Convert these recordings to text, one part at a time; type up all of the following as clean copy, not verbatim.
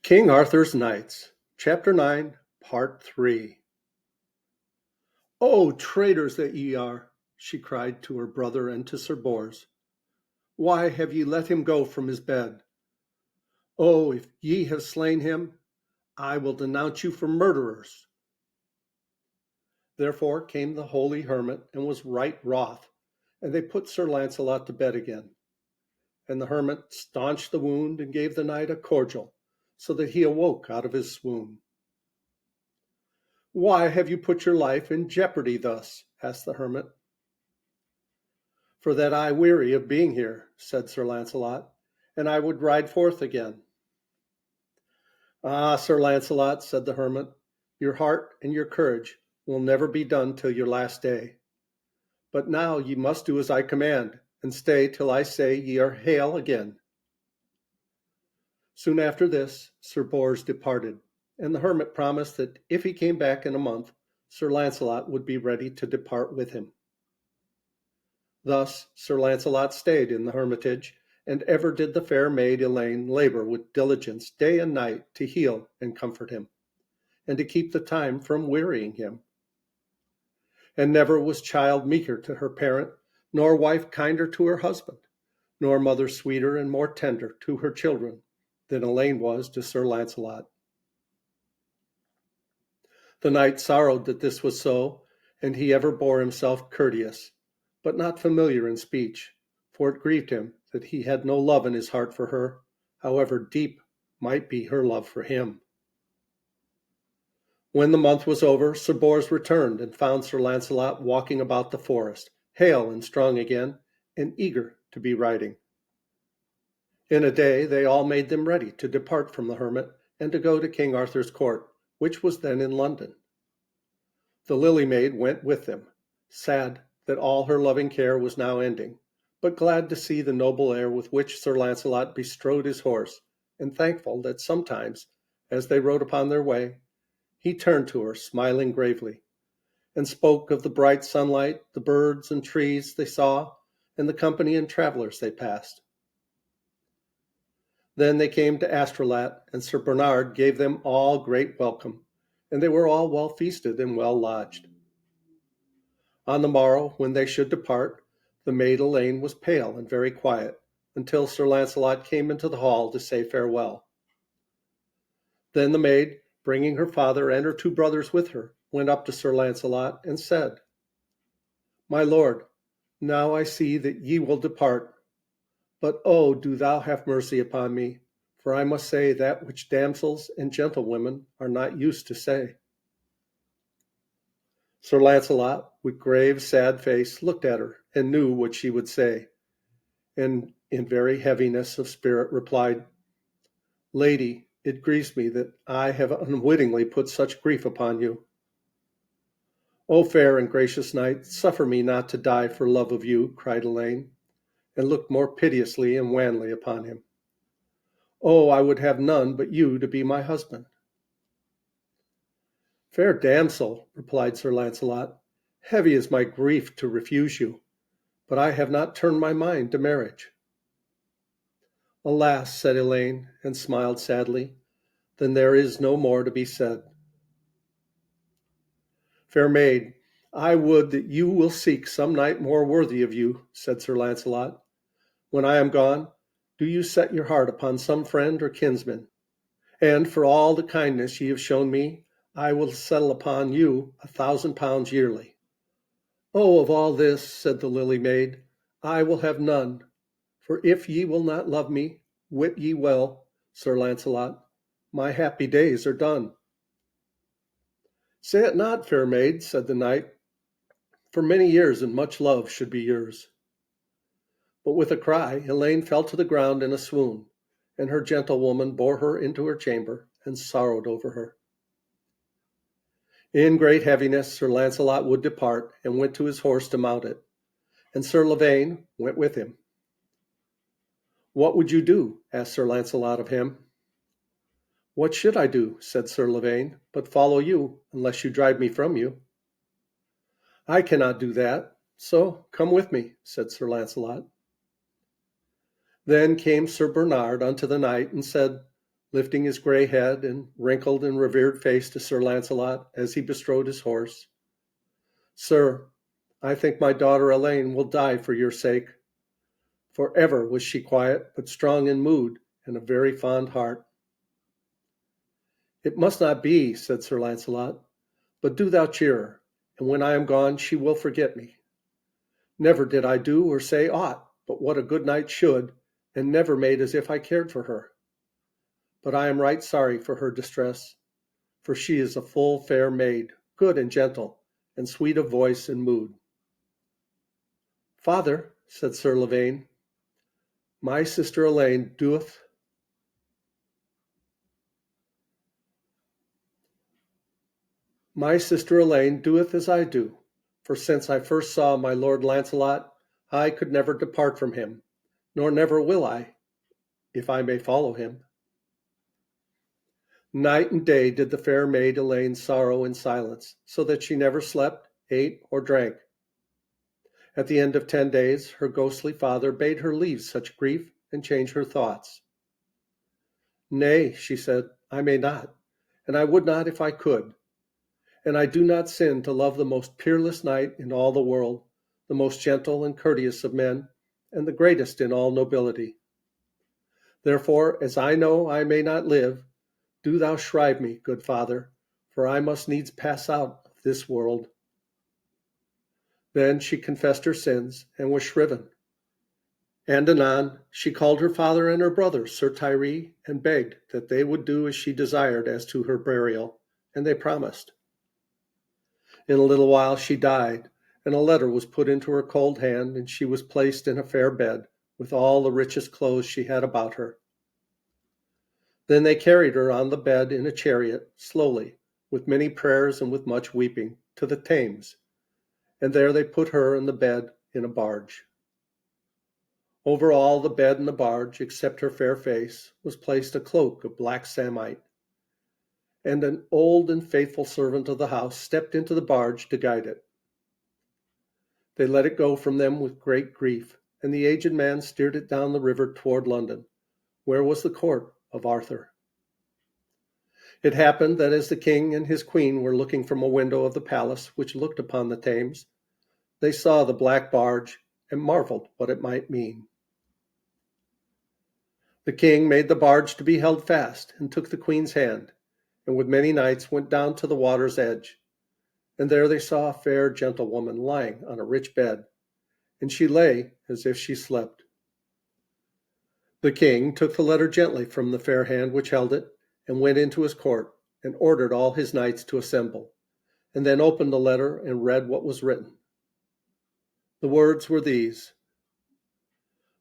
King Arthur's Knights, Chapter 9, Part 3. "O traitors that ye are," she cried to her brother and to Sir Bors, "why have ye let him go from his bed? Oh, if ye have slain him, I will denounce you for murderers." Therefore came the holy hermit and was right wroth, and they put Sir Launcelot to bed again. And the hermit staunched the wound and gave the knight a cordial, so that he awoke out of his swoon. "Why have you put your life in jeopardy thus?" asked the hermit. "For that I weary of being here," said Sir Launcelot, "and I would ride forth again." "Ah, Sir Launcelot," said the hermit, "your heart and your courage will never be done till your last day. But now ye must do as I command, and stay till I say ye are hale again." Soon after this Sir Bors departed, and the hermit promised that if he came back in a month, Sir Launcelot would be ready to depart with him. Thus Sir Launcelot stayed in the hermitage, and ever did the fair maid Elaine labor with diligence day and night to heal and comfort him, and to keep the time from wearying him. And never was child meeker to her parent, nor wife kinder to her husband, nor mother sweeter and more tender to her children than Elaine was to Sir Launcelot. The knight sorrowed that this was so, and he ever bore himself courteous, but not familiar in speech, for it grieved him that he had no love in his heart for her, however deep might be her love for him. When the month was over, Sir Bors returned and found Sir Launcelot walking about the forest, hale and strong again, and eager to be riding. In a day they all made them ready to depart from the hermit and to go to King Arthur's court, which was then in London. The Lily Maid went with them, sad that all her loving care was now ending, but glad to see the noble air with which Sir Launcelot bestrode his horse, and thankful that sometimes, as they rode upon their way, he turned to her, smiling gravely, and spoke of the bright sunlight, the birds and trees they saw, and the company and travellers they passed. Then they came to Astolat, and Sir Bernard gave them all great welcome, and they were all well feasted and well lodged. On the morrow, when they should depart, the maid Elaine was pale and very quiet, until Sir Launcelot came into the hall to say farewell. Then the maid, bringing her father and her two brothers with her, went up to Sir Launcelot and said, "My lord, now I see that ye will depart. But oh, do thou have mercy upon me, for I must say that which damsels and gentlewomen are not used to say." Sir Launcelot, with grave, sad face, looked at her and knew what she would say, and in very heaviness of spirit replied, "Lady, it grieves me that I have unwittingly put such grief upon you." "O fair and gracious knight, suffer me not to die for love of you," cried Elaine, and looked more piteously and wanly upon him. "Oh, I would have none but you to be my husband." "Fair damsel," replied Sir Launcelot, "heavy is my grief to refuse you, but I have not turned my mind to marriage." "Alas," said Elaine, and smiled sadly, "then there is no more to be said." "Fair maid, I would that you will seek some knight more worthy of you," said Sir Launcelot. "When I am gone, do you set your heart upon some friend or kinsman, and for all the kindness ye have shown me, I will settle upon you £1,000 yearly." "Oh, of all this," said the Lily Maid, "I will have none, for if ye will not love me, wit ye well, Sir Launcelot, my happy days are done." "Say it not, fair maid," said the knight, "for many years and much love should be yours." But with a cry Elaine fell to the ground in a swoon, and her gentlewoman bore her into her chamber and sorrowed over her. In great heaviness Sir Launcelot would depart, and went to his horse to mount it, and Sir Lavaine went with him. "What would you do?" asked Sir Launcelot of him. "What should I do," said Sir Lavaine, "but follow you, unless you drive me from you?" "I cannot do that, so come with me," said Sir Launcelot. Then came Sir Bernard unto the knight and said, lifting his grey head and wrinkled and revered face to Sir Launcelot as he bestrode his horse. "Sir, I think my daughter Elaine will die for your sake. For ever was she quiet, but strong in mood, and a very fond heart." "It must not be," said Sir Launcelot, "but do thou cheer her, and when I am gone she will forget me. Never did I do or say aught but what a good knight should, and never made as if I cared for her. But I am right sorry for her distress, for she is a full fair maid, good and gentle, and sweet of voice and mood." "Father," said Sir Lavaine, "my sister Elaine doeth as I do, for since I first saw my Lord Launcelot, I could never depart from him, nor never will I, if I may follow him." Night and day did the fair maid Elaine sorrow in silence, so that she never slept, ate, or drank. At the end of 10 days, her ghostly father bade her leave such grief and change her thoughts. "Nay," she said, "I may not, and I would not if I could. And I do not sin to love the most peerless knight in all the world, the most gentle and courteous of men, and the greatest in all nobility. Therefore, as I know I may not live, do thou shrive me, good father, for I must needs pass out of this world." Then she confessed her sins, and was shriven. And anon she called her father and her brother, Sir Tiree, and begged that they would do as she desired as to her burial, and they promised. In a little while she died, and a letter was put into her cold hand, and she was placed in a fair bed, with all the richest clothes she had about her. Then they carried her on the bed in a chariot, slowly, with many prayers and with much weeping, to the Thames, and there they put her and the bed in a barge. Over all the bed and the barge, except her fair face, was placed a cloak of black samite, and an old and faithful servant of the house stepped into the barge to guide it. They let it go from them with great grief, and the aged man steered it down the river toward London, where was the court of Arthur. It happened that as the king and his queen were looking from a window of the palace which looked upon the Thames, they saw the black barge and marveled what it might mean. The king made the barge to be held fast, and took the queen's hand, and with many knights went down to the water's edge. And there they saw a fair gentlewoman lying on a rich bed, and she lay as if she slept. The king took the letter gently from the fair hand which held it, and went into his court, and ordered all his knights to assemble, and then opened the letter and read what was written. The words were these: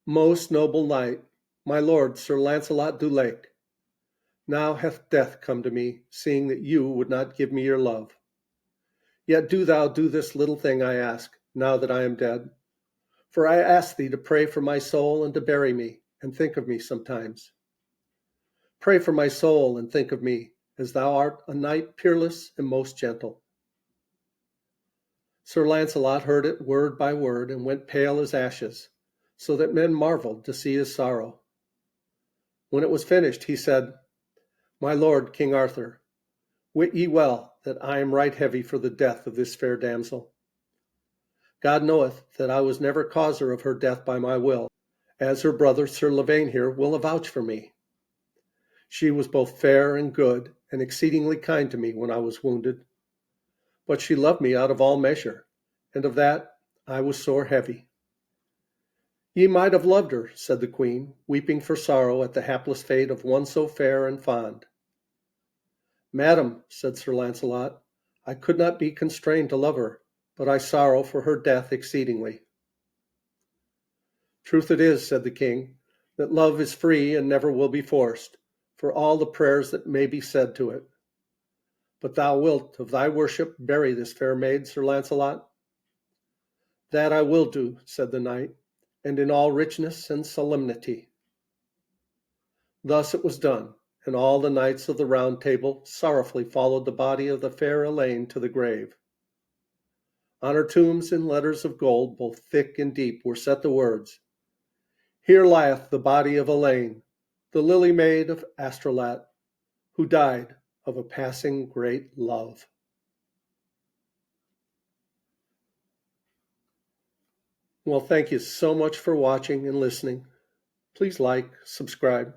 "Most noble knight, my lord Sir Launcelot du Lake, now hath death come to me, seeing that you would not give me your love. Yet do thou do this little thing I ask, now that I am dead. For I ask thee to pray for my soul and to bury me, and think of me sometimes. Pray for my soul and think of me, as thou art a knight peerless and most gentle." Sir Launcelot heard it word by word, and went pale as ashes, so that men marveled to see his sorrow. When it was finished, he said, "My lord King Arthur, wit ye well that I am right heavy for the death of this fair damsel. God knoweth that I was never causer of her death by my will, as her brother Sir Lavaine here will avouch for me. She was both fair and good, and exceedingly kind to me when I was wounded. But she loved me out of all measure, and of that I was sore heavy." "Ye might have loved her," said the queen, weeping for sorrow at the hapless fate of one so fair and fond. "Madam," said Sir Launcelot, "I could not be constrained to love her, but I sorrow for her death exceedingly." "Truth it is," said the king, "that love is free and never will be forced, for all the prayers that may be said to it. But thou wilt of thy worship bury this fair maid, Sir Launcelot?" "That I will do," said the knight, "and in all richness and solemnity." Thus it was done, and all the knights of the Round Table sorrowfully followed the body of the fair Elaine to the grave. On her tombs in letters of gold, both thick and deep, were set the words: "Here lieth the body of Elaine, the lily maid of Astolat, who died of a passing great love. Well, thank you so much for watching and listening. Please like, subscribe,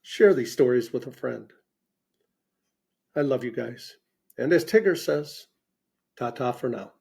share these stories with a friend. I love you guys. And as Tigger says, ta-ta for now.